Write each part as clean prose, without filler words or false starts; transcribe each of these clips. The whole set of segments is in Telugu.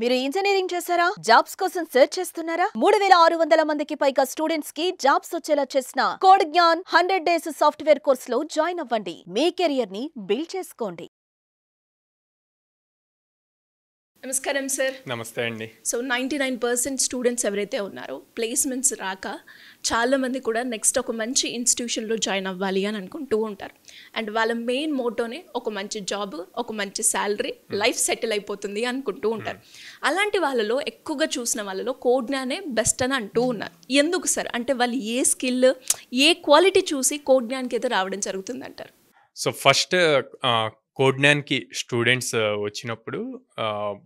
మీరు ఇంజనీరింగ్ చేశారా? జాబ్స్ కోసం సెర్చ్ చేస్తున్నారా? 3600 మందికి పైగా స్టూడెంట్స్ కి జాబ్స్ వచ్చేలా చేసిన code Gyan 100 days software course లో జాయిన్ అవ్వండి. మీ కెరియర్ ని బిల్డ్ చేసుకోండి. నమస్కారం సార్. నమస్తే అండి. సో 99% స్టూడెంట్స్ ఎవరైతే ఉన్నారో ప్లేస్మెంట్స్ రాక చాలామంది కూడా నెక్స్ట్ ఒక మంచి ఇన్స్టిట్యూషన్లో జాయిన్ అవ్వాలి అని అనుకుంటూ ఉంటారు. అండ్ వాళ్ళ మెయిన్ మోటోనే ఒక మంచి జాబ్, ఒక మంచి శాలరీ, లైఫ్ సెటిల్ అయిపోతుంది అనుకుంటూ ఉంటారు. అలాంటి వాళ్ళలో ఎక్కువగా చూసిన వాళ్ళలో కోడ్ జ్ఞానే బెస్ట్ అని అంటూ ఉన్నారు. ఎందుకు సార్? అంటే వాళ్ళు ఏ స్కిల్, ఏ క్వాలిటీ చూసి కోడ్ జ్ఞాన్కి అయితే రావడం జరుగుతుంది అంటారు? సో ఫస్ట్ కోడ్ జ్ఞాన్కి స్టూడెంట్స్ వచ్చినప్పుడు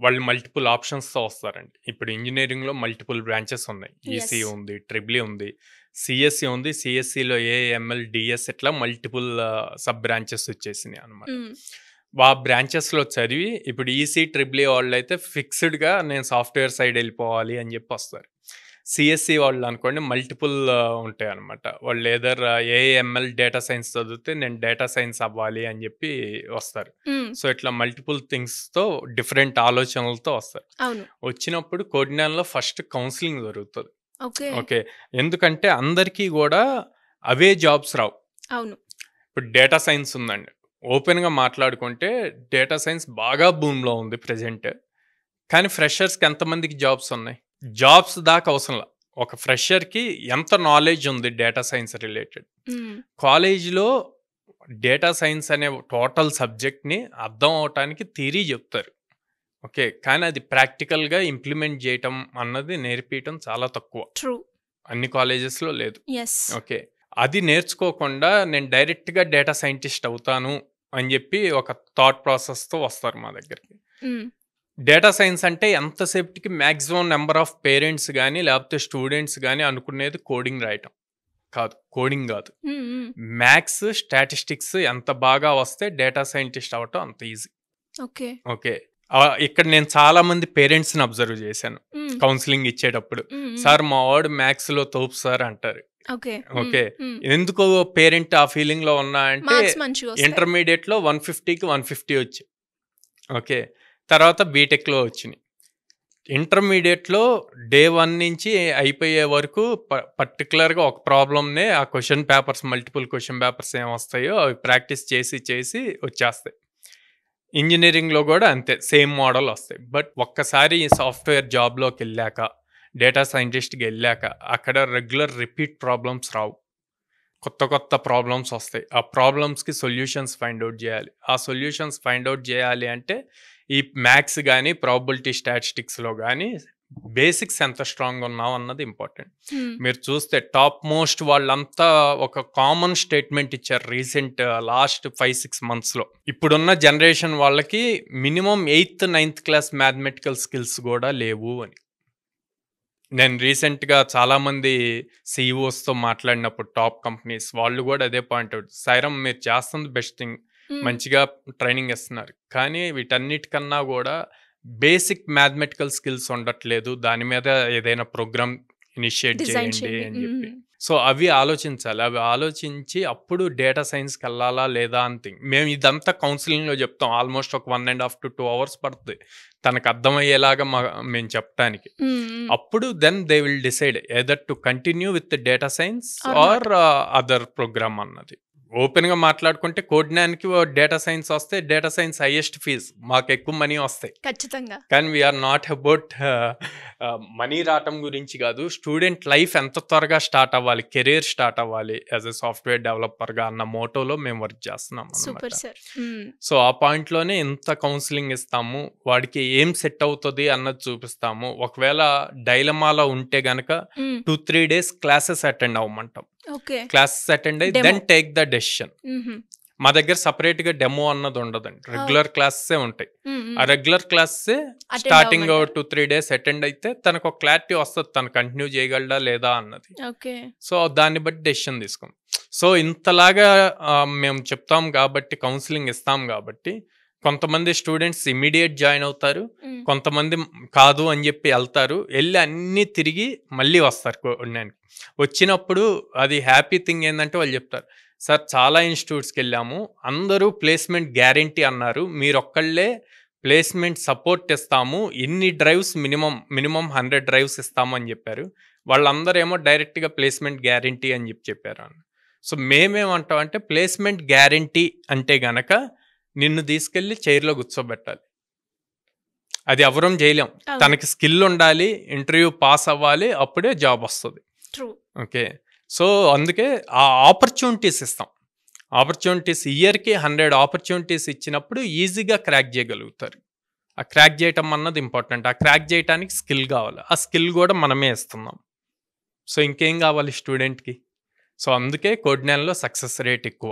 వాళ్ళు మల్టిపుల్ ఆప్షన్స్తో వస్తారండి. ఇప్పుడు ఇంజనీరింగ్లో మల్టిపుల్ బ్రాంచెస్ ఉన్నాయి. ఈసీ ఉంది, ట్రిపుల్ ఉంది, సిఎస్సి ఉంది. సిఎస్సిలో ఏఎంఎల్, డిఎస్ ఇట్లా మల్టిపుల్ సబ్ బ్రాంచెస్ వచ్చేసినాయి అనమాట. ఆ బ్రాంచెస్లో చదివి ఇప్పుడు ఈసీ, ట్రిపుల్ వాళ్ళు అయితే ఫిక్స్డ్గా నేను సాఫ్ట్వేర్ సైడ్ వెళ్ళిపోవాలి అని చెప్పి వస్తారు. సిఎస్సి వాళ్ళు అనుకోండి మల్టిపుల్ ఉంటాయి అనమాట. వాళ్ళు ఏదర్ ఏఎంఎల్, డేటా సైన్స్ చదివితే నేను డేటా సైన్స్ అవ్వాలి అని చెప్పి వస్తారు. సో ఇట్లా మల్టిపుల్ థింగ్స్తో డిఫరెంట్ ఆలోచనలతో వస్తారు. వచ్చినప్పుడు కోడ్ జ్ఞాన్లో ఫస్ట్ కౌన్సిలింగ్ జరుగుతుంది. ఓకే, ఎందుకంటే అందరికీ కూడా అవే జాబ్స్ రావు. ఇప్పుడు డేటా సైన్స్ ఉందండి, ఓపెన్గా మాట్లాడుకుంటే డేటా సైన్స్ బాగా బూమ్లో ఉంది ప్రెజెంట్. కానీ ఫ్రెషర్స్కి ఎంతమందికి జాబ్స్ ఉన్నాయి? జాబ్స్ దాకా అవసరంలా. ఒక ఫ్రెషర్కి ఎంత నాలెడ్జ్ ఉంది డేటా సైన్స్ రిలేటెడ్? కాలేజీలో డేటా సైన్స్ అనే టోటల్ సబ్జెక్ట్ని అర్థం అవటానికి థియరీ చెప్తారు. ఓకే, కానీ అది ప్రాక్టికల్గా ఇంప్లిమెంట్ చేయటం అన్నది నేర్పించడం చాలా తక్కువ. అన్ని కాలేజెస్లో లేదు. ఓకే, అది నేర్చుకోకుండా నేను డైరెక్ట్గా డేటా సైంటిస్ట్ అవుతాను అని చెప్పి ఒక థాట్ ప్రాసెస్తో వస్తారు మా దగ్గరికి. డేటా సైన్స్ అంటే ఎంతసేపటికి మ్యాక్సిమం నెంబర్ ఆఫ్ పేరెంట్స్ కానీ లేకపోతే స్టూడెంట్స్ కానీ అనుకునేది కోడింగ్ రాయటం కాదు, కోడింగ్ కాదు. మ్యాథ్స్, స్టాటిస్టిక్స్ ఎంత బాగా వస్తే డేటా సైంటిస్ట్ అవటం అంత ఈజీ. ఓకే, ఇక్కడ నేను చాలా మంది పేరెంట్స్ని అబ్జర్వ్ చేశాను కౌన్సిలింగ్ ఇచ్చేటప్పుడు. సార్ మా వాడు మ్యాథ్స్లో తోపు సార్ అంటారు. ఓకే, ఎందుకో పేరెంట్ ఆ ఫీలింగ్ లో ఉన్నా అంటే ఇంటర్మీడియట్ లో 150కి 150 వచ్చి, ఓకే, తర్వాత బీటెక్లో వచ్చినాయి. ఇంటర్మీడియట్లో డే 1 నుంచి అయిపోయే వరకు పర్టికులర్గా ఒక ప్రాబ్లమ్నే ఆ question papers, multiple question papers ఏమొస్తాయో అవి ప్రాక్టీస్ చేసి వచ్చేస్తాయి. ఇంజనీరింగ్లో కూడా అంతే, సేమ్ మోడల్ వస్తాయి. బట్ ఒక్కసారి ఈ సాఫ్ట్వేర్ జాబ్లోకి వెళ్ళాక, డేటా సైంటిస్ట్కి వెళ్ళాక అక్కడ రెగ్యులర్ రిపీట్ ప్రాబ్లమ్స్ రావు, కొత్త ప్రాబ్లమ్స్ వస్తాయి. ఆ ప్రాబ్లమ్స్కి సొల్యూషన్స్ ఫైండ్ అవుట్ చేయాలి. ఆ సొల్యూషన్స్ ఫైండ్ అవుట్ చేయాలి అంటే ఈ మ్యాథ్స్ కానీ ప్రాబబిలిటీ స్టాటిస్టిక్స్లో కానీ బేసిక్స్ ఎంత స్ట్రాంగ్ ఉన్నావు అన్నది ఇంపార్టెంట్. మీరు చూస్తే టాప్ మోస్ట్ వాళ్ళంతా ఒక కామన్ స్టేట్మెంట్ ఇచ్చారు రీసెంట్ లాస్ట్ 5-6 మంత్స్లో. ఇప్పుడున్న జనరేషన్ వాళ్ళకి minimum 8th, 9th class mathematical skills కూడా లేవు అని. నేను రీసెంట్గా చాలామంది సిఇఓస్తో మాట్లాడినప్పుడు టాప్ కంపెనీస్ వాళ్ళు కూడా అదే పాయింట్ అవుట్. సైరం మీరు చేస్తుంది బెస్ట్ థింగ్, మంచిగా ట్రైనింగ్ ఇస్తున్నారు, కానీ వీటన్నిటికన్నా కూడా బేసిక్ మ్యాథమెటికల్ స్కిల్స్ ఉండట్లేదు. దాని మీద ఏదైనా ప్రోగ్రామ్ ఇనిషియేట్ చేయండి అని చెప్పి. సో అవి ఆలోచించాలి. అవి ఆలోచించి అప్పుడు డేటా సైన్స్కి వెళ్ళాలా లేదా అని థింక్. మేము ఇదంతా కౌన్సిలింగ్లో చెప్తాం. ఆల్మోస్ట్ ఒక 1.5 to 2 hours పడుతుంది తనకు అర్థమయ్యేలాగా మేము చెప్పడానికి. అప్పుడు then they will decide either to continue with data science or other program అన్నది. ఓపెన్గా మాట్లాడుకుంటే కోడ్ జ్ఞాన్కి డేటా సైన్స్ వస్తే డేటా సైన్స్ హైయెస్ట్ ఫీజ్, మాకు ఎక్కువ మనీ వస్తాయి ఖచ్చితంగా. కానీ వీఆర్ నాట్ అబౌట్ మనీ రావటం గురించి కాదు, స్టూడెంట్ లైఫ్ ఎంత త్వరగా స్టార్ట్ అవ్వాలి, కెరీర్ స్టార్ట్ అవ్వాలి యాజ్ ఎ సాఫ్ట్వేర్ డెవలపర్గా అన్న మోటోలో మేము వర్క్ చేస్తున్నాం అన్నమాట. సో ఆ పాయింట్లోనే ఇంత కౌన్సిలింగ్ ఇస్తాము, వాడికి ఏం సెట్ అవుతుంది అన్నది చూపిస్తాము. ఒకవేళ డైలమాలో ఉంటే గనక 2-3 days క్లాసెస్ అటెండ్ అవ్వమంటాం. క్లాసెస్ అటెండ్ అయ్యి దెన్ టేక్ ద డెసిషన్. మా దగ్గర సపరేట్ గా డెమో అన్నది ఉండదండి, రెగ్యులర్ క్లాసెసే ఉంటాయి. ఆ రెగ్యులర్ క్లాసెసే స్టార్టింగ్ 2-3 days అటెండ్ అయితే తనకు ఒక క్లారిటీ వస్తుంది, తను కంటిన్యూ చేయగలడా లేదా అన్నది. సో దాన్ని బట్టి డెసిషన్ తీసుకోం. సో ఇంతలాగా మేము చెప్తాం కాబట్టి, కౌన్సిలింగ్ ఇస్తాం కాబట్టి కొంతమంది స్టూడెంట్స్ ఇమీడియట్ జాయిన్ అవుతారు, కొంతమంది కాదు అని చెప్పి వెళ్తారు. వెళ్ళి అన్నీ తిరిగి మళ్ళీ వస్తారు. వచ్చినప్పుడు అది హ్యాపీ థింగ్ ఏంటంటే వాళ్ళు చెప్తారు, సార్ చాలా ఇన్స్టిట్యూట్స్కి వెళ్ళాము, అందరూ ప్లేస్మెంట్ గ్యారంటీ అన్నారు, మీరు ఒక్కళ్ళే ప్లేస్మెంట్ సపోర్ట్ ఇస్తాము, ఇన్ని డ్రైవ్స్ మినిమం 100 డ్రైవ్స్ ఇస్తాము అని చెప్పారు. వాళ్ళందరూ ఏమో డైరెక్ట్గా ప్లేస్మెంట్ గ్యారంటీ అని చెప్పారు. సో మేమేమంటామంటే ప్లేస్మెంట్ గ్యారంటీ అంటే గనక నిన్ను తీసుకెళ్ళి చైర్లో కూర్చోబెట్టాలి. అది ఎవరం చేయలేం. తనకి స్కిల్ ఉండాలి, ఇంటర్వ్యూ పాస్ అవ్వాలి, అప్పుడే జాబ్ వస్తుంది. ఓకే, సో అందుకే ఆ ఆపర్చునిటీస్ ఇస్తాం. ఆపర్చునిటీస్ ఇయర్కి 100 ఆపర్చునిటీస్ ఇచ్చినప్పుడు ఈజీగా క్రాక్ చేయగలుగుతారు. ఆ క్రాక్ చేయటం అన్నది ఇంపార్టెంట్. ఆ క్రాక్ చేయడానికి స్కిల్ కావాలి, ఆ స్కిల్ కూడా మనమే ఇస్తున్నాం. సో ఇంకేం కావాలి స్టూడెంట్కి? సో అందుకే కోడ్న్యాన్లో సక్సెస్ రేట్ ఎక్కువ.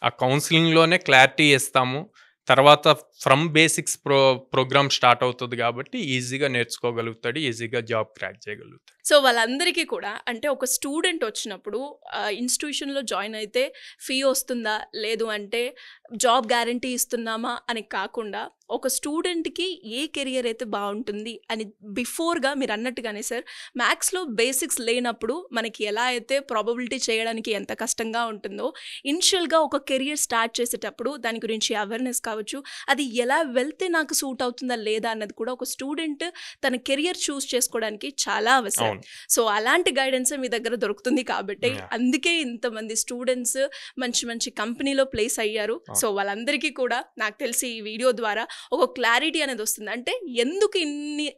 ఆ కౌన్సిలింగ్లోనే క్లారిటీ ఇస్తాము. తర్వాత ఫ్రమ్ బేసిక్స్ ప్రోగ్రామ్ స్టార్ట్ అవుతుంది కాబట్టి ఈజీగా నేర్చుకోగలుగుతాడు, ఈజీగా జాబ్ క్రాక్ చేయగలుగుతాడు. సో వాళ్ళందరికీ కూడా అంటే ఒక స్టూడెంట్ వచ్చినప్పుడు ఇన్స్టిట్యూషన్లో జాయిన్ అయితే ఫీ వస్తుందా, లేదు అంటే జాబ్ గ్యారంటీ ఇస్తున్నామా అని కాకుండా ఒక స్టూడెంట్కి ఏ కెరియర్ అయితే బాగుంటుంది అని బిఫోర్గా మీరు అన్నట్టుగానే సార్, మ్యాథ్స్లో బేసిక్స్ లేనప్పుడు మనకి ఎలా అయితే ప్రాబబిలిటీ చేయడానికి ఎంత కష్టంగా ఉంటుందో, ఇనిషియల్గా ఒక కెరియర్ స్టార్ట్ చేసేటప్పుడు దాని గురించి అవేర్నెస్ కావచ్చు, అది ఎలా వెళ్తే నాకు సూట్ అవుతుందా లేదా అన్నది కూడా ఒక స్టూడెంట్ తన కెరియర్ చూస్ చేసుకోవడానికి చాలా అవసరం. సో అలాంటి గైడెన్స్ మీ దగ్గర దొరుకుతుంది కాబట్టి అందుకే ఇంతమంది స్టూడెంట్స్ మంచి మంచి కంపెనీలో ప్లేస్ అయ్యారు. సో వాళ్ళందరికీ కూడా నాకు తెలిసి ఈ వీడియో ద్వారా ఒక క్లారిటీ అనేది వస్తుంది. అంటే ఎందుకు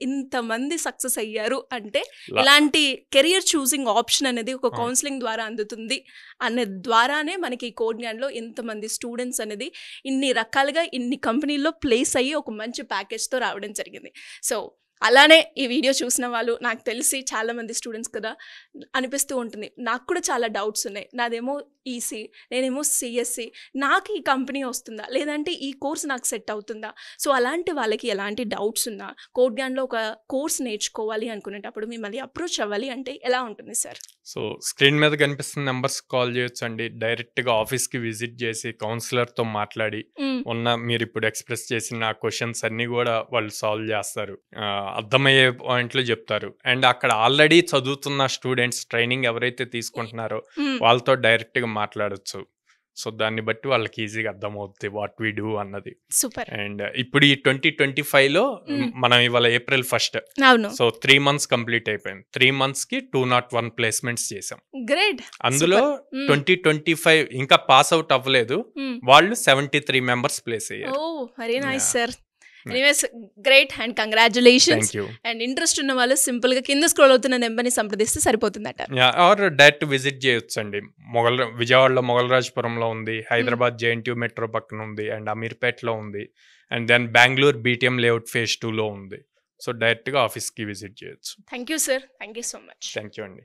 ఇంతమంది సక్సెస్ అయ్యారు అంటే ఇలాంటి కెరియర్ చూసింగ్ ఆప్షన్ అనేది ఒక కౌన్సిలింగ్ ద్వారా అందుతుంది అనే ద్వారానే మనకి ఈ కోడ్న్యాన్లో ఇంతమంది స్టూడెంట్స్ అనేది ఇన్ని రకాలుగా ఇన్ని కంపెనీల్లో ప్లేస్ అయ్యి ఒక మంచి ప్యాకేజ్తో రావడం జరిగింది. సో అలానే ఈ వీడియో చూసిన వాళ్ళు నాకు తెలిసి చాలామంది స్టూడెంట్స్ కదా అనిపిస్తూ ఉంటుంది, నాకు కూడా చాలా డౌట్స్ ఉన్నాయి, నాదేమో ఈసీ, నేనేమో సిఎస్సి, నాకు ఈ కంపెనీ వస్తుందా, లేదంటే ఈ కోర్స్ నాకు సెట్ అవుతుందా? సో అలాంటి వాళ్ళకి ఎలాంటి డౌట్స్ ఉన్నా కోడ్న్యాన్లో ఒక కోర్స్ నేర్చుకోవాలి అనుకునేటప్పుడు మిమ్మల్ని అప్రోచ్ అవ్వాలి అంటే ఎలా ఉంటుంది సార్? సో స్క్రీన్ మీద కనిపిస్తున్న నెంబర్స్ కాల్ చేయొచ్చు అండి. డైరెక్ట్గా ఆఫీస్కి విజిట్ చేసి కౌన్సిలర్తో మాట్లాడి మీరు ఇప్పుడు ఎక్స్ప్రెస్ చేసిన క్వశ్చన్స్ అన్నీ కూడా వాళ్ళు సాల్వ్ చేస్తారు, అర్థమయ్యే పాయింట్లు చెప్తారు. అండ్ అక్కడ ఆల్రెడీ చదువుతున్న స్టూడెంట్స్ ట్రైనింగ్ ఎవరైతే తీసుకుంటున్నారో వాళ్ళతో డైరెక్ట్గా మాట్లాడచ్చు. సో దాన్ని బట్టి వాళ్ళకి ఈజీగా అర్థమవుతుంది వాట్ వీ డూ అన్నది. సూపర్. అండ్ ఇప్పుడు ఈ 2025లో మనం ఇవాళ April 1st, so 3 months complete అయిపోయింది. 3 monthsకి 201 ప్లేస్మెంట్స్ చేసాం. గ్రేట్. అందులో 2025 ఇంకా పాస్ అవుట్ అవ్వలేదు, వాళ్ళు 73 మెంబర్స్ ప్లేస్ అయ్యారు. Oh very nice sir. Anyways great and congratulations. And interest ఉన్న వాళ్ళు సింపుల్ గా కింద స్క్రోల్ అవుతున్న నెంబర్ని సంప్రదిస్తే సరిపోతుందట. ఆర్ డైరెక్ట్ విజిట్ చేయొచ్చు అండి. విజయవాడలో మొగలరాజపురంలో ఉంది, హైదరాబాద్ JNTU మెట్రో పక్కన ఉంది, అండ్ అమీర్పేటలో ఉంది, and then Bengaluru BTM layout phase 2లో ఉంది. సో డైరెక్ట్గా ఆఫీస్కి విజిట్ చేయొచ్చు. Thank you sir, thank you so much. Thank you అండి.